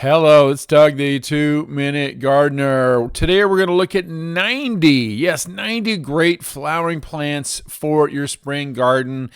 Hello, it's Doug, the 2-Minute Gardener. Today we're going to look at 90 great flowering plants for your spring garden.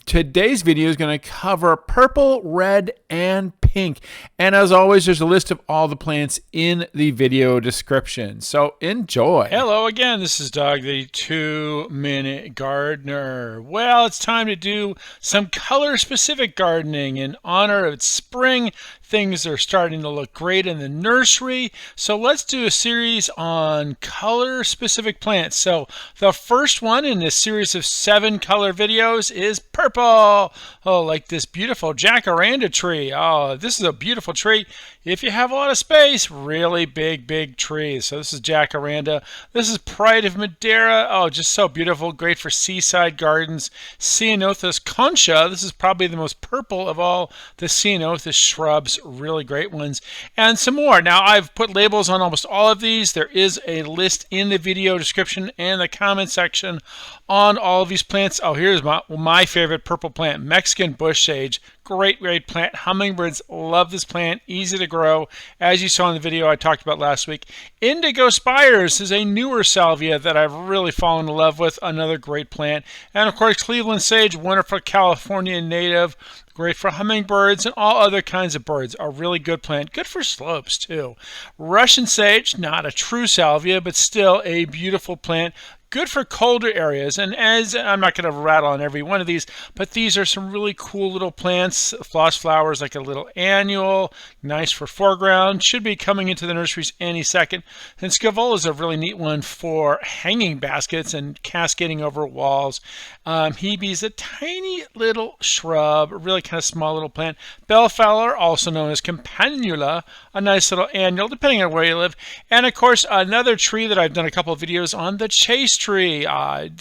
Today's video is going to cover purple, red, and pink. And as always, there's a list of all the plants in the video description. So enjoy. Hello again, this is Doug, the 2-Minute Gardener. Well, it's time to do some color-specific gardening in honor of spring. Things are starting to look great in the nursery. So let's do a series on color-specific plants. So the first one in this series of 7 color videos is purple. Oh, like this beautiful jacaranda tree. Oh, this is a beautiful tree. If you have a lot of space, really big trees. So this is jacaranda. This is Pride of Madeira. Oh, just so beautiful. Great for seaside gardens. Ceanothus concha. This is probably the most purple of all the ceanothus shrubs. Really great ones. And some more. Now, I've put labels on almost all of these. There is a list in the video description and the comment section on all of these plants. Oh, here's my favorite purple plant, Mexican bush sage. Great plant. Hummingbirds love this plant. Easy to grow. As you saw in the video I talked about last week. Indigo spires is a newer salvia that I've really fallen in love with. Another great plant. And of course, Cleveland sage, wonderful California native. Great for hummingbirds and all other kinds of birds. A really good plant. Good for slopes too. Russian sage, not a true salvia, but still a beautiful plant. Good for colder areas, and as I'm not going to rattle on every one of these, but these are some really cool little plants. Floss flowers like a little annual, nice for foreground, should be coming into the nurseries any second. And Scaevola is a really neat one for hanging baskets and cascading over walls. Hebe is a tiny little shrub, a really kind of small little plant. Bellflower, also known as campanula, a nice little annual, depending on where you live. And of course, another tree that I've done a couple of videos on, the chase tree.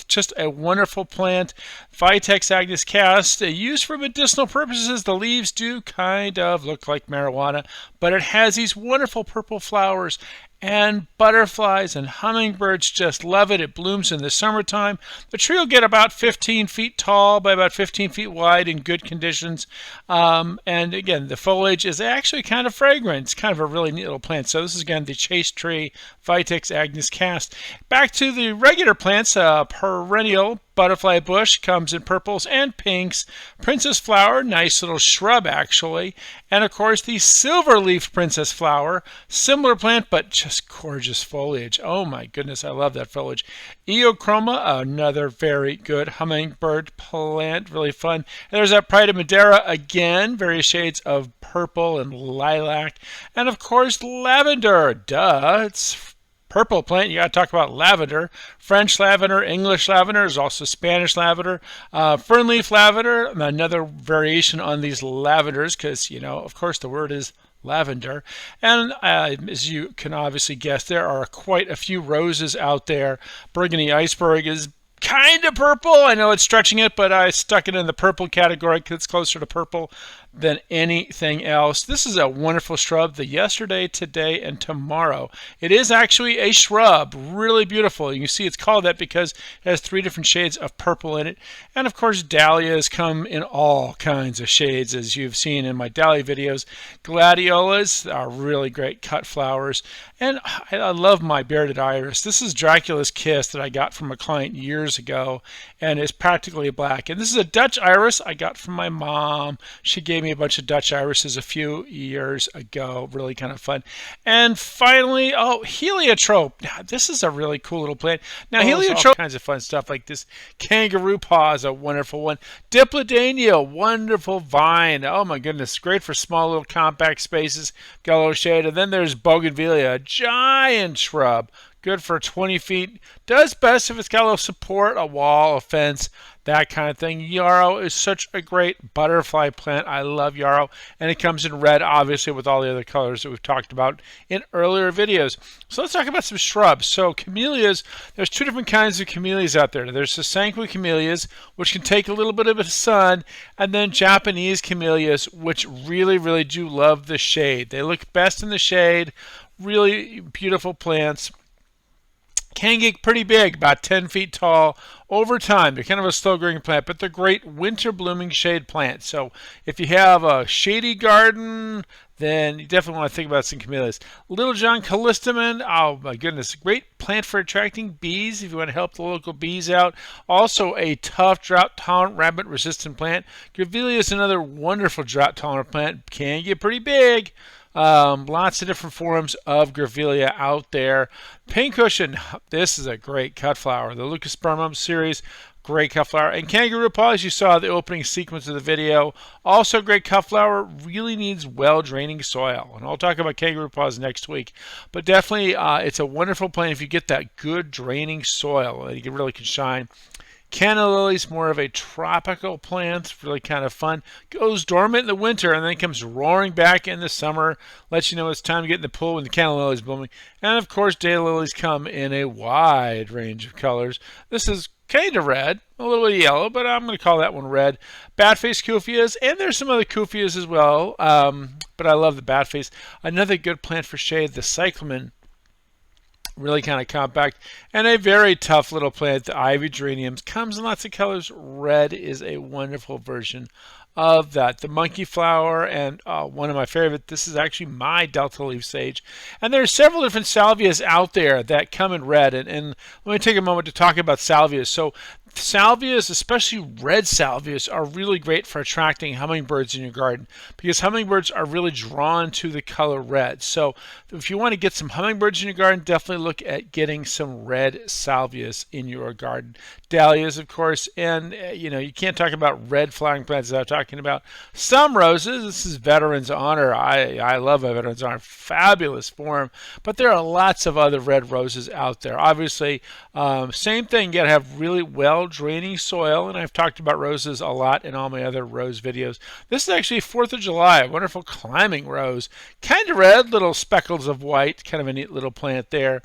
Just a wonderful plant. Vitex agnus cast, used for medicinal purposes. The leaves do kind of look like marijuana, but it has these wonderful purple flowers. And butterflies and hummingbirds just love it. It blooms in the summertime. The tree will get about 15 feet tall by about 15 feet wide in good conditions. And again, the foliage is actually kind of fragrant. It's kind of a really neat little plant. So this is again the chase tree, Vitex agnus cast. Back to the regular plants, perennial butterfly bush comes in purples and pinks. Princess flower, nice little shrub actually. And of course the silver leaf princess flower, similar plant but just gorgeous foliage. Oh my goodness, I love that foliage. Eochroma, another very good hummingbird plant, really fun. And there's that Pride of Madeira again, various shades of purple and lilac. And of course lavender, duh, it's purple plant, you got to talk about lavender. French lavender, English lavender, there's also Spanish lavender, fernleaf lavender, another variation on these lavenders because, you know, of course the word is lavender. And as you can obviously guess, there are quite a few roses out there. Burgundy iceberg is kind of purple. I know it's stretching it, but I stuck it in the purple category because it's closer to purple than anything else. This is a wonderful shrub, the yesterday, today, and tomorrow. It is actually a shrub, really beautiful. You can see it's called that because it has 3 different shades of purple in it. And of course, dahlias come in all kinds of shades, as you've seen in my dahlia videos. Gladiolas are really great cut flowers. And I love my bearded iris. This is Dracula's kiss that I got from a client years ago, and it's practically black. And this is a Dutch iris I got from my mom. She gave me a bunch of Dutch irises a few years ago. Really kind of fun. And finally, heliotrope. Now, this is a really cool little plant. Now, heliotrope, all kinds of fun stuff like this. Kangaroo paw is a wonderful one. Dipladenia, wonderful vine. Oh my goodness, great for small little compact spaces. Got a little shade. And then there's bougainvillea, a giant shrub. Good for 20 feet. Does best if it's got a little support, a wall, a fence, that kind of thing. Yarrow is such a great butterfly plant. I love yarrow. And it comes in red, obviously, with all the other colors that we've talked about in earlier videos. So let's talk about some shrubs. So camellias, there's 2 different kinds of camellias out there. There's the Sanqui camellias, which can take a little bit of the sun, and then Japanese camellias, which really do love the shade. They look best in the shade. Really beautiful plants. Can get pretty big, about 10 feet tall over time. They're kind of a slow growing plant, but they're great winter blooming shade plants. So if you have a shady garden, then you definitely want to think about some camellias. Little John callistemon, oh my goodness, great plant for attracting bees if you want to help the local bees out. Also a tough drought-tolerant, rabbit-resistant plant. Grevillea is another wonderful drought-tolerant plant. Can get pretty big. Lots of different forms of Grevillea out there. Pincushion, this is a great cut flower. The Leucospermum series, great cut flower. And kangaroo paw, as you saw the opening sequence of the video, also great cut flower, really needs well-draining soil. And I'll talk about kangaroo paws next week. But definitely, it's a wonderful plant if you get that good draining soil. You really can shine. Canna lily's more of a tropical plant, really kind of fun. Goes dormant in the winter and then comes roaring back in the summer. Lets you know it's time to get in the pool when the canna lily's blooming. And of course, daylilies come in a wide range of colors. This is kind of red, a little bit of yellow, but I'm going to call that one red. Bat-face cufeas, and there's some other cufeas as well, but I love the bat-face. Another good plant for shade, the cyclamen. Really kind of compact, and a very tough little plant, the ivy geraniums. Comes in lots of colors. Red is a wonderful version of that. The monkey flower, and one of my favorite, this is actually my delta leaf sage. And there's several different salvias out there that come in red, and let me take a moment to talk about salvias. So salvias, especially red salvias, are really great for attracting hummingbirds in your garden because hummingbirds are really drawn to the color red. So if you want to get some hummingbirds in your garden, definitely look at getting some red salvias in your garden. Dahlias, of course, and you can't talk about red flowering plants without talking about some roses. This is Veterans Honor. I love a Veterans Honor, fabulous form, but there are lots of other red roses out there. Obviously, same thing, you got to have really well draining soil, and I've talked about roses a lot in all my other rose videos. This is actually 4th of July, a wonderful climbing rose, kind of red, little speckles of white, kind of a neat little plant there.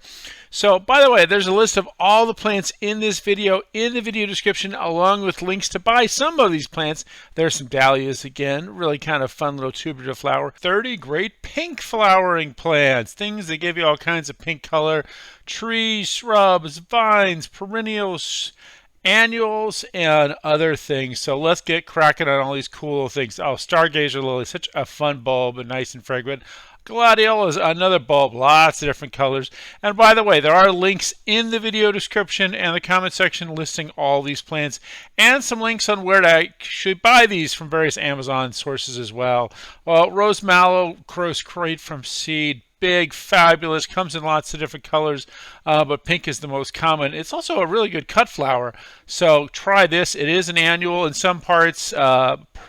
So, by the way, there's a list of all the plants in this video in the video description, along with links to buy some of these plants. There's some dahlias again, really kind of fun little tuber flower. 30 great pink flowering plants, things that give you all kinds of pink color. Trees, shrubs, vines, perennials, annuals, and other things. So let's get cracking on all these cool things. Oh, stargazer lily, such a fun bulb and nice and fragrant. Gladiola is another bulb, lots of different colors. And by the way, there are links in the video description and the comment section listing all these plants, and some links on where to actually buy these from various Amazon sources as well. Well, rose mallow grows great from seed. Big, fabulous, comes in lots of different colors, but pink is the most common. It's also a really good cut flower, so try this. It is an annual in some parts,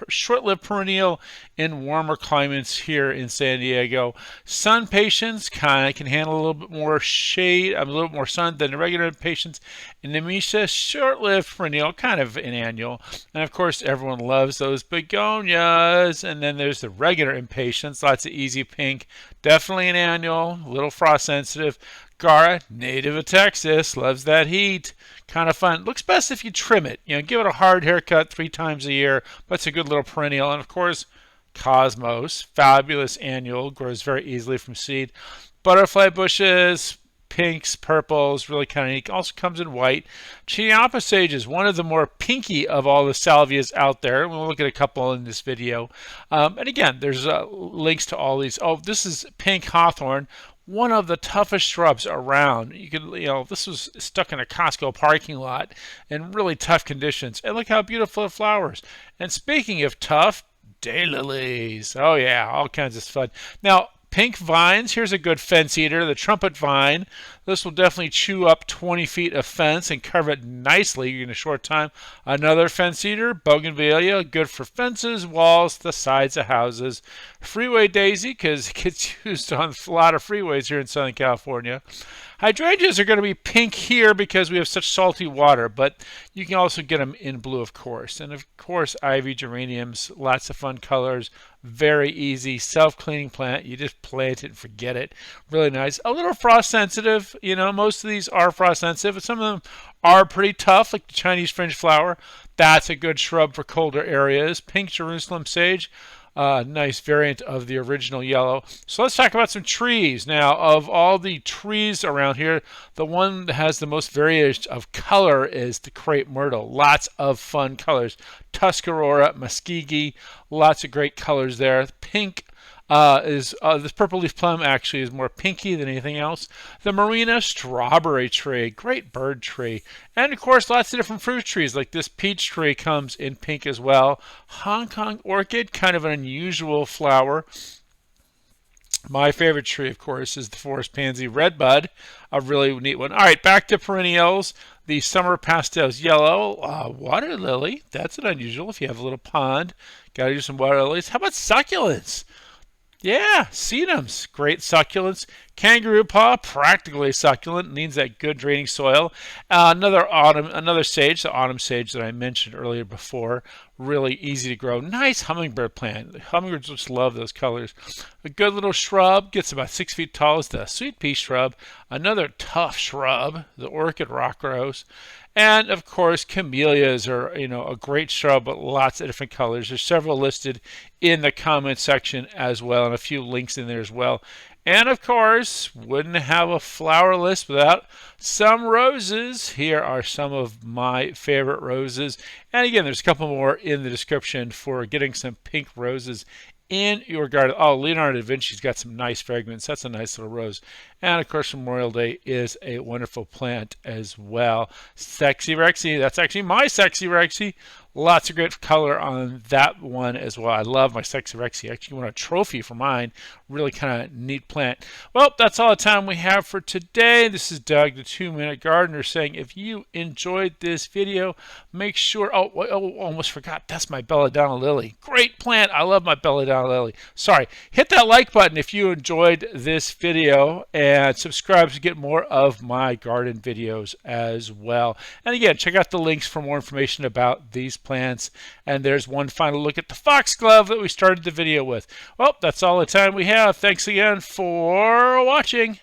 short-lived perennial in warmer climates here in San Diego. Sun patients kind of can handle a little bit more shade, a little bit more sun than the regular patients. And Nemesia, short-lived perennial, kind of an annual. And of course, everyone loves those begonias. And then there's the regular impatiens, lots of easy pink, definitely an annual, a little frost sensitive. Gara, native of Texas, loves that heat. Kind of fun. Looks best if you trim it. Give it a hard haircut 3 times a year, but it's a good little perennial. And of course, Cosmos, fabulous annual, grows very easily from seed. Butterfly bushes, pinks, purples, really kind of neat. Also comes in white. Chiapa sage is one of the more pinky of all the salvias out there. We'll look at a couple in this video. And again, there's links to all these. Oh, this is pink hawthorn, one of the toughest shrubs around. You could, this was stuck in a Costco parking lot in really tough conditions. And look how beautiful it flowers. And speaking of tough, daylilies. Oh yeah, all kinds of fun. Now, pink vines, here's a good fence eater, the trumpet vine. This will definitely chew up 20 feet of fence and cover it nicely in a short time. Another fence eater, bougainvillea, good for fences, walls, the sides of houses. Freeway daisy, because it gets used on a lot of freeways here in Southern California. Hydrangeas are going to be pink here because we have such salty water, but you can also get them in blue, of course. And of course, ivy geraniums, lots of fun colors, very easy, self-cleaning plant. You just plant it and forget it. Really nice. A little frost sensitive. Most of these are frost sensitive, but some of them are pretty tough, like the Chinese fringe flower. That's a good shrub for colder areas. Pink Jerusalem sage. Nice variant of the original yellow. So let's talk about some trees. Now, of all the trees around here, the one that has the most variation of color is the crepe myrtle. Lots of fun colors. Tuscarora, muskegee, lots of great colors there. Pink, This purple leaf plum actually is more pinky than anything else. The Marina strawberry tree, great bird tree. And of course, lots of different fruit trees, like this peach tree comes in pink as well. Hong Kong orchid, kind of an unusual flower. My favorite tree, of course, is the forest pansy redbud, a really neat one. All right, back to perennials. The summer pastels yellow, water lily. That's an unusual if you have a little pond. Got to do some water lilies. How about succulents? Yeah, sedums, great succulents. Kangaroo paw, practically succulent, needs that good draining soil. Another sage, the autumn sage that I mentioned earlier before, really easy to grow. Nice hummingbird plant. Hummingbirds just love those colors. A good little shrub, gets about 6 feet tall, is the sweet pea shrub. Another tough shrub, the orchid rock rose. And of course, camellias are, a great shrub, but lots of different colors. There's several listed in the comment section as well, and a few links in there as well. And of course, wouldn't have a flower list without some roses. Here are some of my favorite roses. And again, there's a couple more in the description for getting some pink roses in your garden. Oh, Leonardo da Vinci's got some nice fragments. That's a nice little rose. And of course, Memorial Day is a wonderful plant as well. Sexy Rexy, that's actually my Sexy Rexy. Lots of great color on that one as well. I love my Sexy Rexy. I actually want a trophy for mine. Really kind of neat plant. Well, that's all the time we have for today. This is Doug, the 2-Minute Gardener, saying if you enjoyed this video, make sure, almost forgot, that's my belladonna lily. Great plant. I love my belladonna lily. Sorry. Hit that like button if you enjoyed this video, and subscribe to get more of my garden videos as well. And again, check out the links for more information about these plants. And there's one final look at the foxglove that we started the video with. Well, that's all the time we have. Thanks again for watching.